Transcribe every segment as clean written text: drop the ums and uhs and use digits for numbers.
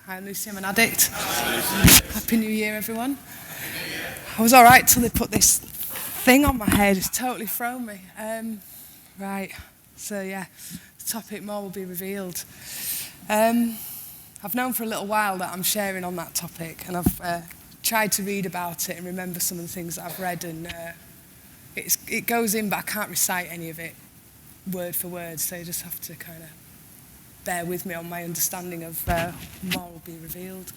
Hi Lucy, I'm an addict. Happy New Year everyone. I was alright till they put this thing on my head. It's totally thrown me. Right, so yeah, the topic more will be revealed. I've known for a little while that I'm sharing on that topic, and I've tried to read about it and remember some of the things that I've read, and it goes in, but I can't recite any of it word for word, so you just have to kind of bear with me on my understanding of more will be revealed.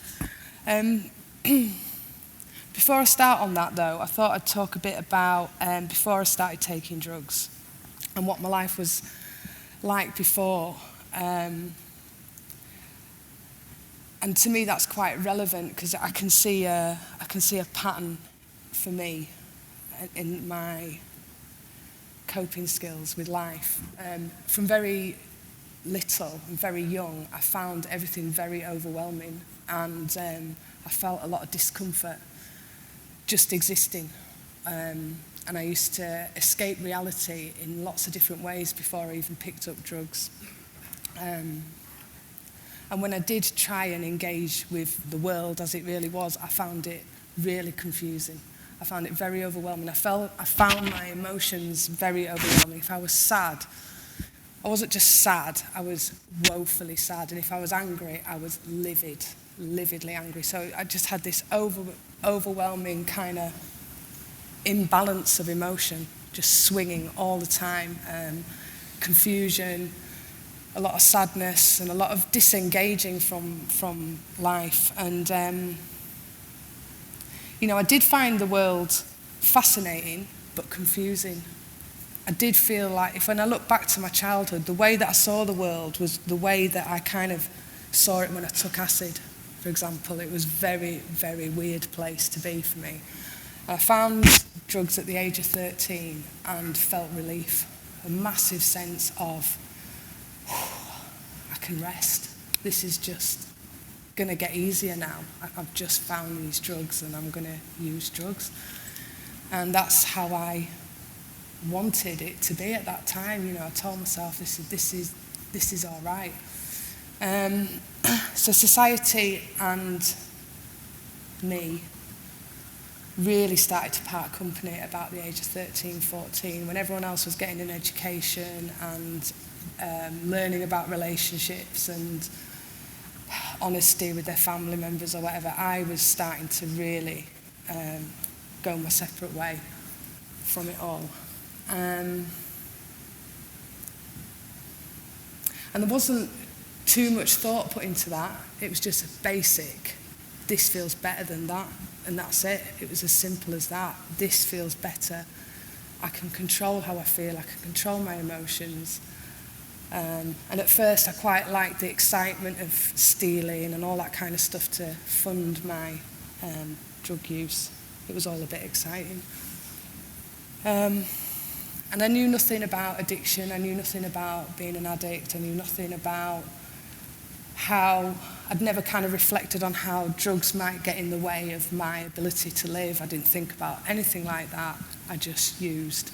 Before I start on that though, I thought I'd talk a bit about before I started taking drugs and what my life was like before. And to me that's quite relevant because I can see a pattern for me in my coping skills with life. From very little and very young, I found everything very overwhelming, and I felt a lot of discomfort just existing. And I used to escape reality in lots of different ways before I even picked up drugs. And when I did try and engage with the world as it really was, I found it really confusing. I found it very overwhelming. I found my emotions very overwhelming. If I was sad, I wasn't just sad, I was woefully sad. And if I was angry, I was lividly angry. So I just had this overwhelming kind of imbalance of emotion, just swinging all the time. Confusion, a lot of sadness, and a lot of disengaging from life. And, I did find the world fascinating, but confusing. I did feel like, when I look back to my childhood, the way that I saw the world was the way that I kind of saw it when I took acid, for example. It was a very, very weird place to be for me. I found drugs at the age of 13 and felt relief, a massive sense of, I can rest. This is just going to get easier now. I've just found these drugs and I'm going to use drugs. And that's how I wanted it to be at that time. I told myself this is all right. So society and me really started to part company at about the age of 13, 14, when everyone else was getting an education and learning about relationships and honesty with their family members or whatever. I was starting to really go my separate way from it all. And there wasn't too much thought put into that. It was just a basic, this feels better than that, and that's it. It was as simple as that. This feels better. I can control how I feel. I can control my emotions. And at first I quite liked the excitement of stealing and all that kind of stuff to fund my drug use. It was all a bit exciting. And I knew nothing about addiction, I knew nothing about being an addict, I knew nothing about I'd never kind of reflected on how drugs might get in the way of my ability to live. I didn't think about anything like that, I just used.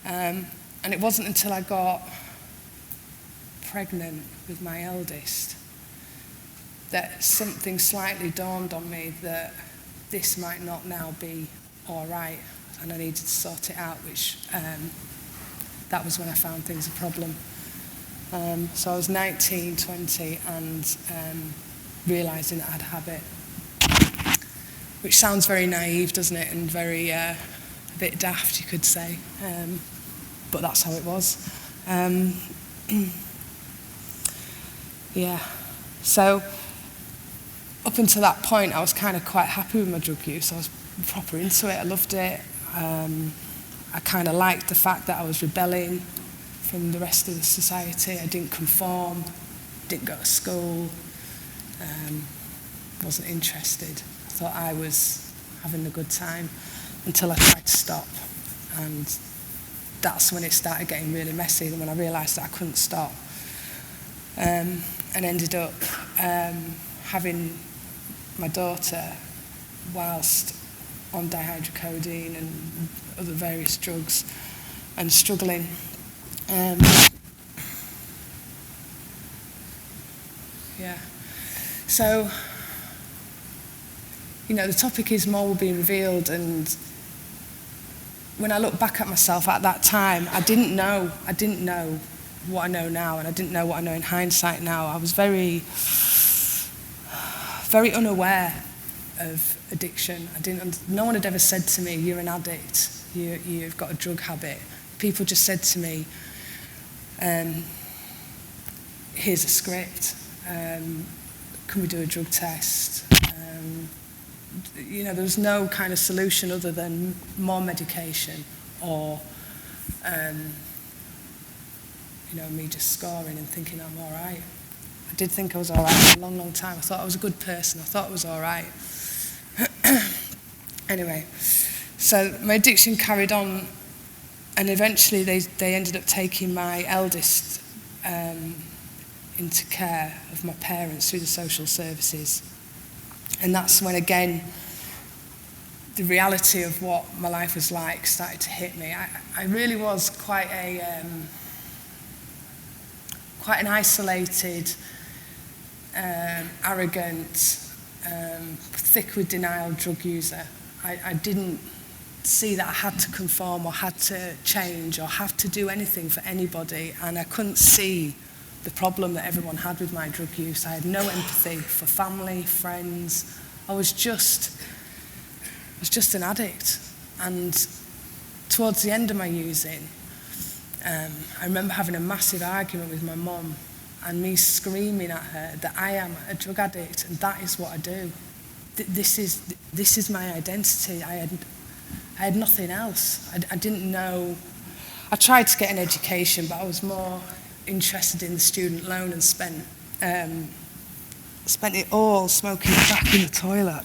And it wasn't until I got pregnant with my eldest that something slightly dawned on me that this might not now be all right. And I needed to sort it out, which that was when I found things a problem. So I was 19, 20, and realising that I had a habit, which sounds very naive, doesn't it, and very a bit daft, you could say, but that's how it was. Yeah, so up until that point, I was kind of quite happy with my drug use. I was proper into it, I loved it. I kind of liked the fact that I was rebelling from the rest of the society. I didn't conform, didn't go to school, wasn't interested. I thought I was having a good time until I tried to stop. And that's when it started getting really messy, and when I realised that I couldn't stop. And ended up having my daughter whilst on dihydrocodeine and other various drugs and struggling. Yeah. So, you know, the topic is more will be revealed, and when I look back at myself at that time, I didn't know what I know now, and I didn't know what I know in hindsight now. I was very unaware of addiction. No one had ever said to me, you're an addict, you've got a drug habit. People just said to me, here's a script, can we do a drug test? You know, there was no kind of solution other than more medication or, you know, me just scoring and thinking I'm all right. I did think I was all right for a long, long time. I thought I was a good person. I thought I was all right. Anyway, so my addiction carried on, and eventually they ended up taking my eldest into care of my parents through the social services. And that's when, again, the reality of what my life was like started to hit me. I really was quite an isolated, arrogant, thick with denial drug user. I didn't see that I had to conform or had to change or have to do anything for anybody, and I couldn't see the problem that everyone had with my drug use. I had no empathy for family, friends. I was just an addict. And towards the end of my using, I remember having a massive argument with my mum and me screaming at her that I am a drug addict and that is what I do. This is my identity. I had nothing else. I didn't know. I tried to get an education, but I was more interested in the student loan and spent it all smoking crack in the toilet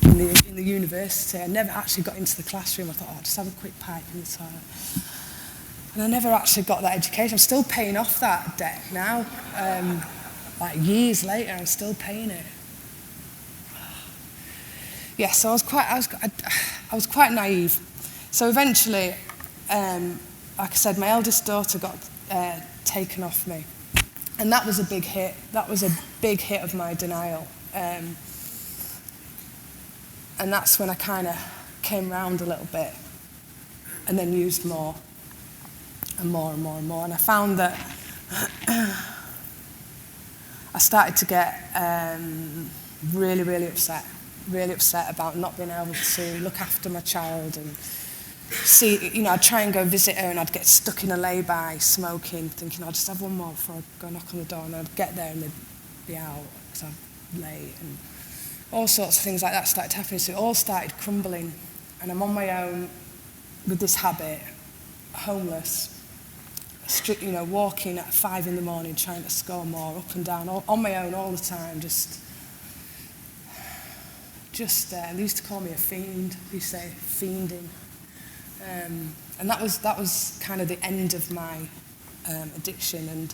in the university. I never actually got into the classroom. I thought, I'll just have a quick pipe in the toilet. And I never actually got that education. I'm still paying off that debt now. Like years later, I'm still paying it. Yeah, so I was quite naive. So eventually, like I said, my eldest daughter got taken off me. And that was a big hit. That was a big hit of my denial. And that's when I kind of came round a little bit and then used more and more and more and more. And I found that I started to get really, really upset about not being able to look after my child and see, you know, I'd try and go visit her and I'd get stuck in a lay-by smoking, thinking I'll just have one more before I go knock on the door, and I'd get there and they'd be out because I'm late, and all sorts of things like that started happening. So it all started crumbling, and I'm on my own with this habit, homeless, you know, walking at 5 in the morning trying to score more, up and down, on my own all the time, just they used to call me a fiend. They used to say fiending. And that was kind of the end of my addiction, and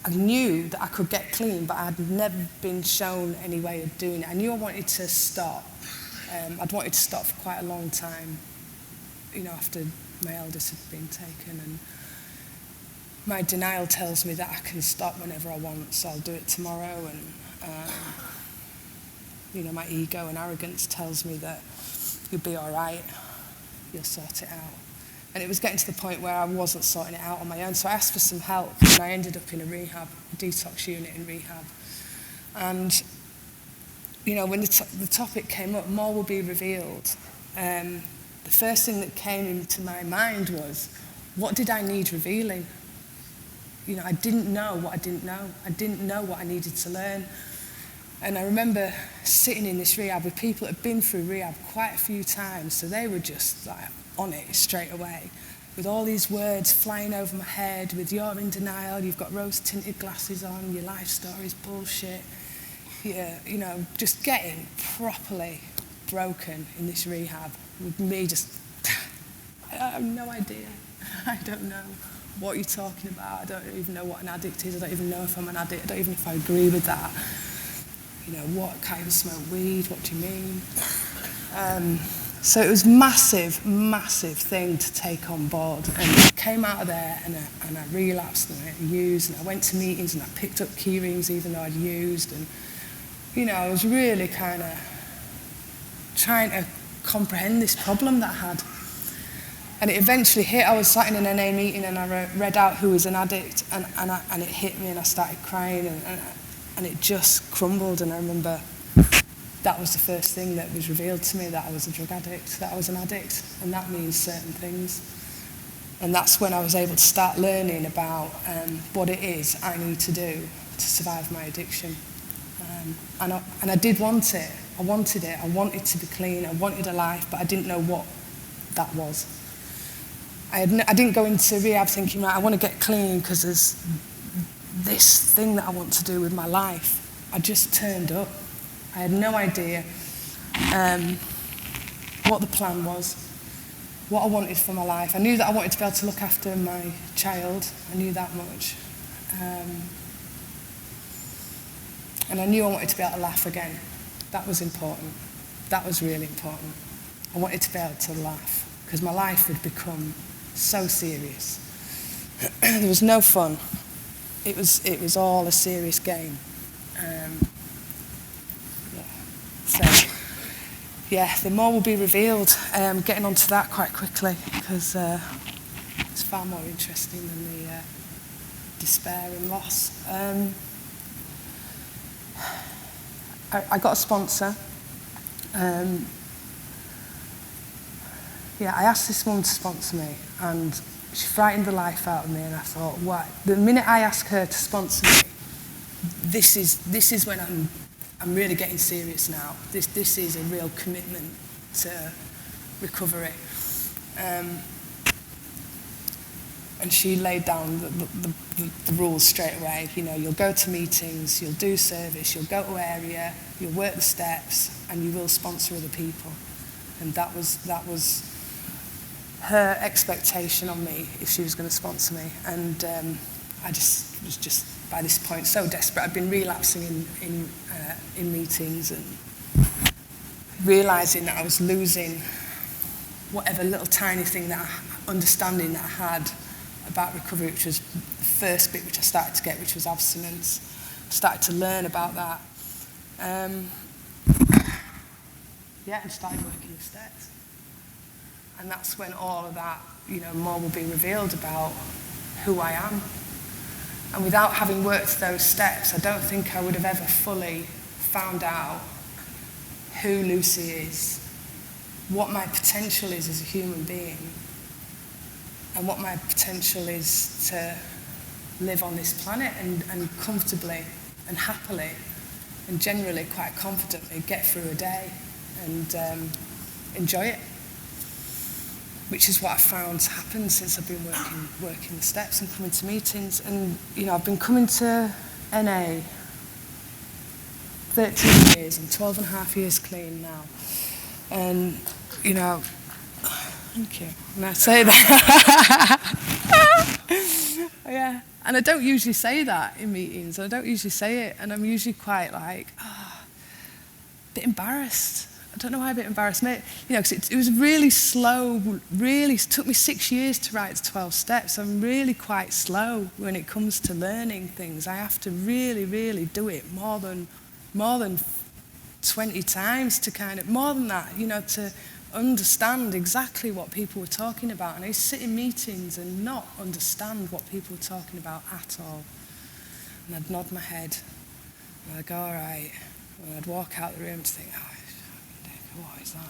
I knew that I could get clean, but I had never been shown any way of doing it. I knew I wanted to stop. I'd wanted to stop for quite a long time, you know, after my eldest had been taken, and my denial tells me that I can stop whenever I want, so I'll do it tomorrow, and you know, my ego and arrogance tells me that you'll be all right, you'll sort it out. And it was getting to the point where I wasn't sorting it out on my own, so I asked for some help, and I ended up in a detox unit in rehab. And, you know, when the topic came up, more will be revealed, the first thing that came into my mind was, what did I need revealing? You know, I didn't know what I didn't know. I didn't know what I needed to learn. And I remember sitting in this rehab with people that had been through rehab quite a few times, so they were just like on it straight away, with all these words flying over my head, with you're in denial, you've got rose-tinted glasses on, your life story's bullshit. Yeah, you know, just getting properly broken in this rehab, with me just, I have no idea. I don't know what you're talking about. I don't even know what an addict is. I don't even know if I'm an addict. I don't even know if I agree with that. You know, what, can't even smoke weed, what do you mean? So it was massive, massive thing to take on board. And I came out of there and I relapsed and I used and I went to meetings and I picked up key rings even though I'd used. And, you know, I was really kind of trying to comprehend this problem that I had. And it eventually hit. I was sat in an NA meeting and I read out who was an addict and it hit me and I started crying and it just crumbled. And I remember that was the first thing that was revealed to me, that I was a drug addict, that I was an addict, and that means certain things. And that's when I was able to start learning about what it is I need to do to survive my addiction. And I did want it. I wanted it. I wanted to be clean. I wanted a life, but I didn't know what that was. I didn't go into rehab thinking, right, I want to get clean because there's this thing that I want to do with my life. I just turned up. I had no idea what the plan was, what I wanted for my life. I knew that I wanted to be able to look after my child. I knew that much. And I knew I wanted to be able to laugh again. That was important. That was really important. I wanted to be able to laugh because my life had become so serious. There was no fun. It was all a serious game. So, yeah, the more will be revealed. Getting onto that quite quickly because it's far more interesting than the despair and loss. I got a sponsor. Yeah, I asked this woman to sponsor me, and she frightened the life out of me. And I thought, what? The minute I ask her to sponsor me, this is when I'm really getting serious now. This is a real commitment to recovery. And she laid down the rules straight away. You know, you'll go to meetings, you'll do service, you'll go to area, you'll work the steps, and you will sponsor other people. And that was her expectation on me if she was going to sponsor me. And I just was just by this point so desperate. I'd been relapsing in meetings and realising that I was losing whatever little tiny thing understanding that I had about recovery, which was the first bit which I started to get, which was abstinence. I started to learn about that. And started working the steps. And that's when all of that, you know, more will be revealed about who I am. And without having worked those steps, I don't think I would have ever fully found out who Lucy is, what my potential is as a human being, and what my potential is to live on this planet and comfortably and happily and generally quite confidently get through a day and enjoy it. Which is what I've found happens since I've been working the steps and coming to meetings. And, you know, I've been coming to NA 13 years and 12 and a half years clean now. And, you know, thank you. And I say that. Yeah. And I don't usually say that in meetings. I don't usually say it. And I'm usually quite like, a bit embarrassed. I don't know why I'm a bit embarrassed. You know, because it was really slow, it took me 6 years to write the 12 steps. I'm really quite slow when it comes to learning things. I have to really, really do it more than 20 times to kind of, more than that, you know, to understand exactly what people were talking about. And I used to sit in meetings and not understand what people were talking about at all. And I'd nod my head, and I'd go, all right. And I'd walk out the room to think, what is that?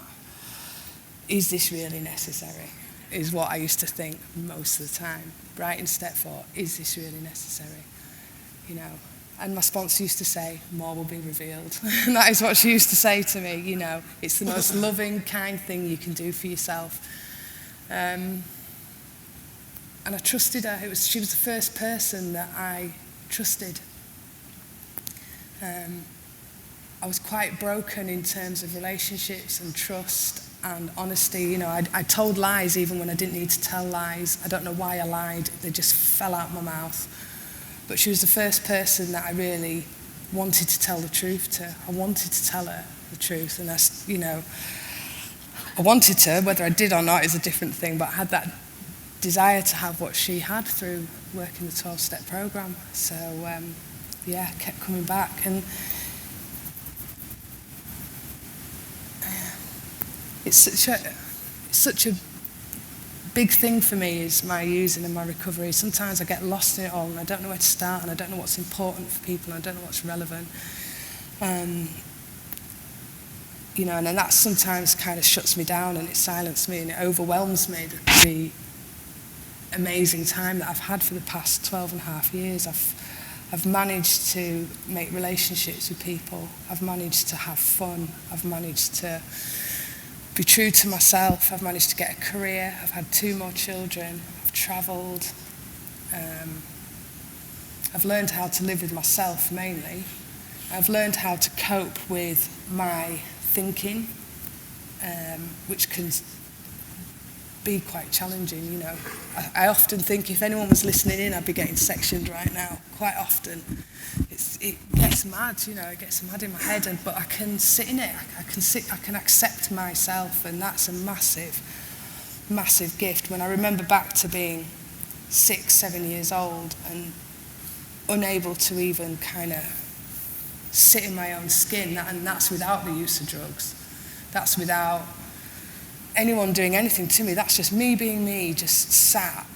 Is this really necessary? Is what I used to think most of the time. Writing step 4, is this really necessary? You know, and my sponsor used to say, more will be revealed. And that is what she used to say to me, you know, it's the most loving, kind thing you can do for yourself. And I trusted her. She was the first person that I trusted. I was quite broken in terms of relationships and trust and honesty. You know, I told lies even when I didn't need to tell lies. I don't know why I lied. They just fell out my mouth. But she was the first person that I really wanted to tell the truth to. I wanted to tell her the truth. And I I wanted to, whether I did or not is a different thing, but I had that desire to have what she had through working the 12-step program. So, yeah, kept coming back. And it's such a big thing for me, is my using and my recovery. Sometimes I get lost in it all and I don't know where to start, and I don't know what's important for people, and I don't know what's relevant. You know, and then that sometimes kind of shuts me down, and it silences me, and it overwhelms me, the amazing time that I've had for the past 12 and a half years. I've managed to make relationships with people. I've managed to have fun. I've managed to be true to myself. I've managed to get a career. I've had 2 more children. I've travelled. I've learned how to live with myself, mainly. I've learned how to cope with my thinking, which can be quite challenging, you know. I often think if anyone was listening in, I'd be getting sectioned right now. Quite often. It gets mad, you know, it gets mad in my head, but I can sit in it. I can accept myself, and that's a massive, massive gift. When I remember back to being 6, 7 years old and unable to even kind of sit in my own skin, and that's without the use of drugs. That's without anyone doing anything to me. That's just me being me, just sat,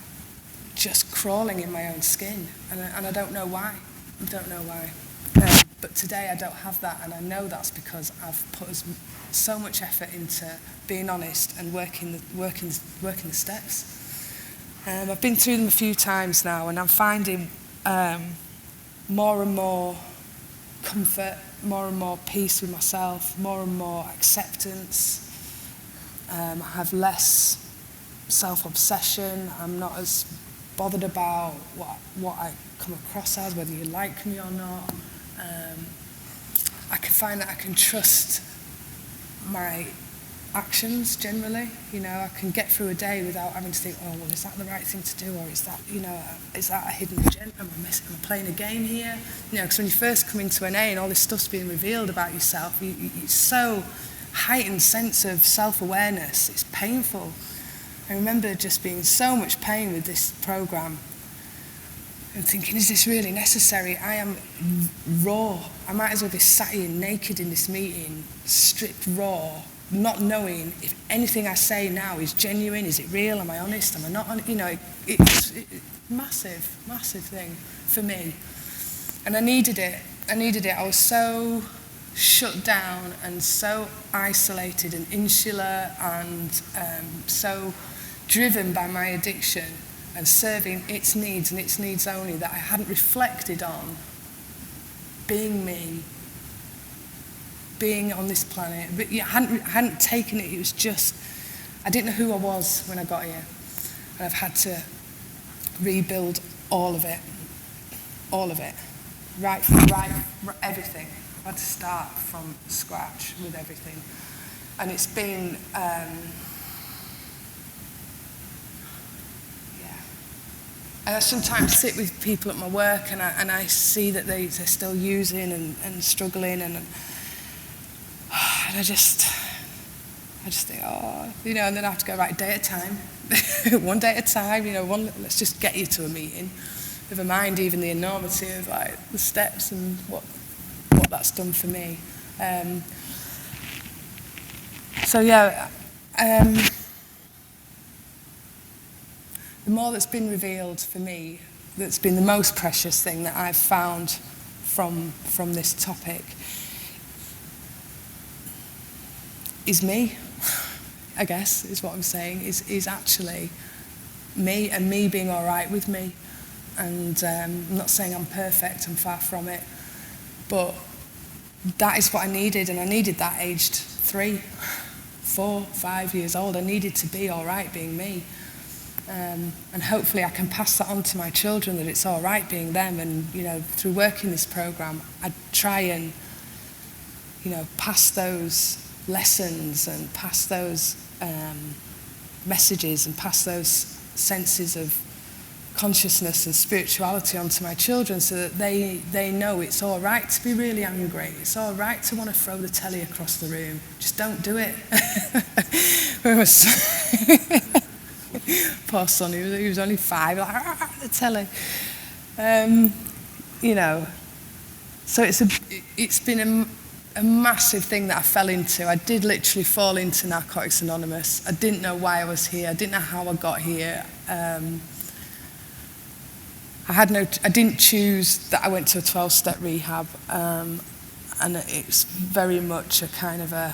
just crawling in my own skin. And I don't know why. I don't know why. But today I don't have that, and I know that's because I've put so much effort into being honest and working the steps. I've been through them a few times now, and I'm finding more and more comfort, more and more peace with myself, more and more acceptance. I have less self-obsession. I'm not as bothered about what I come across as, whether you like me or not. I can find that I can trust my actions generally. You know, I can get through a day without having to think, oh, well, is that the right thing to do, or is that, you know, is that a hidden agenda? Am I playing a game here? You know, because when you first come into an A and all this stuff's being revealed about yourself, it's so heightened sense of self-awareness. It's painful. I remember just being so much pain with this program and thinking, is this really necessary? I am raw. I might as well be sat here naked in this meeting, stripped raw, not knowing if anything I say now is genuine. Is it real? Am I honest? Am I not? You know, it's massive, massive thing for me. And I needed it. I was so shut down and so isolated and insular and so driven by my addiction and serving its needs and its needs only, that I hadn't reflected on being me, being on this planet. But I hadn't taken it. It was just, I didn't know who I was when I got here. And I've had to rebuild all of it, right, everything. I had to start from scratch with everything. And it's been, And I sometimes sit with people at my work and I see that they're still using and struggling and I just think, oh, you know, and then I have to go, right, day at a time, one day at a time, you know, let's just get you to a meeting. Never mind even the enormity of like the steps and what that's done for me. So yeah, the more that's been revealed for me, that's been the most precious thing that I've found from this topic, is me, I guess, is what I'm saying, is actually me and me being all right with me. And I'm not saying I'm perfect, I'm far from it, but that is what I needed, and I needed that aged 3, 4, 5 years old. I needed to be all right being me. And hopefully I can pass that on to my children, that it's all right being them. And, you know, through working this program, I try and, you know, pass those lessons and pass those messages and pass those senses of consciousness and spirituality onto my children so that they know it's all right to be really angry. It's all right to want to throw the telly across the room. Just don't do it. Poor son, he was only 5, like, the telly. You know, so it's been a massive thing that I fell into. I did literally fall into Narcotics Anonymous. I didn't know why I was here. I didn't know how I got here. I didn't choose that I went to a 12-step rehab, and it's very much a kind of an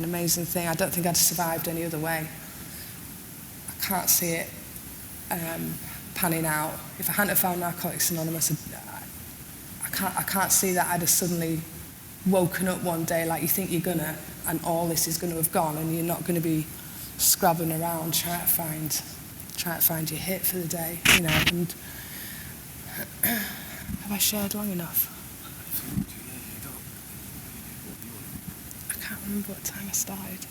amazing thing. I don't think I'd survived any other way. I can't see it panning out. If I hadn't have found Narcotics Anonymous, I can't see that I'd have suddenly woken up one day like you think you're gonna, and all this is gonna have gone, and you're not gonna be scrabbling around trying to find your hit for the day, you know. And have I shared long enough? I can't remember what time I started.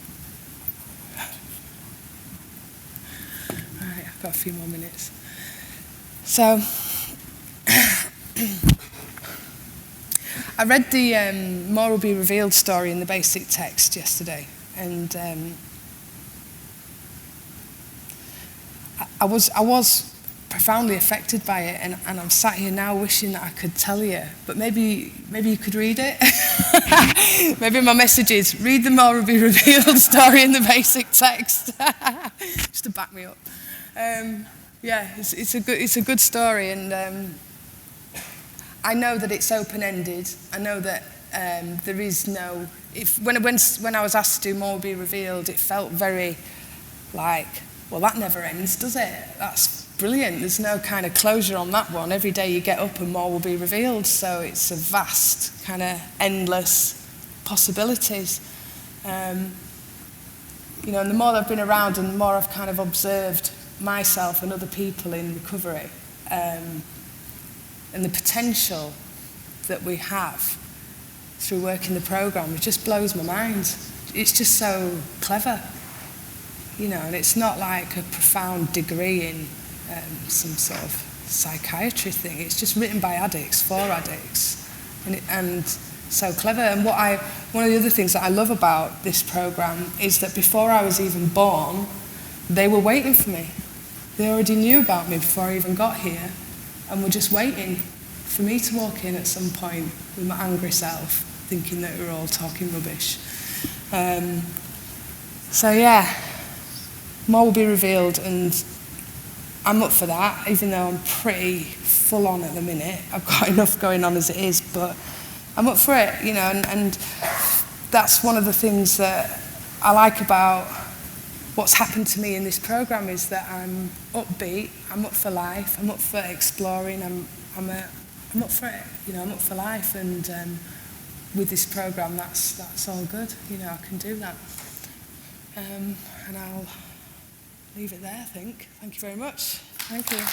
Right, I've got a few more minutes. So I read the More Will Be Revealed story in the basic text yesterday, and I was profoundly affected by it, and I'm sat here now wishing that I could tell you, but maybe you could read it. Maybe my message is, read the More Will Be Revealed story in the basic text, just to back me up. Yeah, it's a good story, and I know that it's open-ended. I know that there is no... When I was asked to do More Will Be Revealed, it felt very like, well, that never ends, does it? That's brilliant. There's no kind of closure on that one. Every day you get up and more will be revealed. So it's a vast, kind of endless possibilities. You know, and the more I've been around and the more I've kind of observed myself and other people in recovery, and the potential that we have through working the program, it just blows my mind. It's just so clever, you know, and it's not like a profound degree in some sort of psychiatry thing. It's just written by addicts for addicts, and so clever. And one of the other things that I love about this program is that before I was even born, they were waiting for me. They already knew about me before I even got here, and were just waiting for me to walk in at some point with my angry self, thinking that we were all talking rubbish. So yeah, more will be revealed, and I'm up for that, even though I'm pretty full on at the minute. I've got enough going on as it is, but I'm up for it, you know, and that's one of the things that I like about what's happened to me in this program, is that I'm upbeat, I'm up for life, I'm up for exploring, I'm up for it, you know, I'm up for life, and with this program, that's all good, you know, I can do that. And I'll leave it there, I think. Thank you very much. Thank you.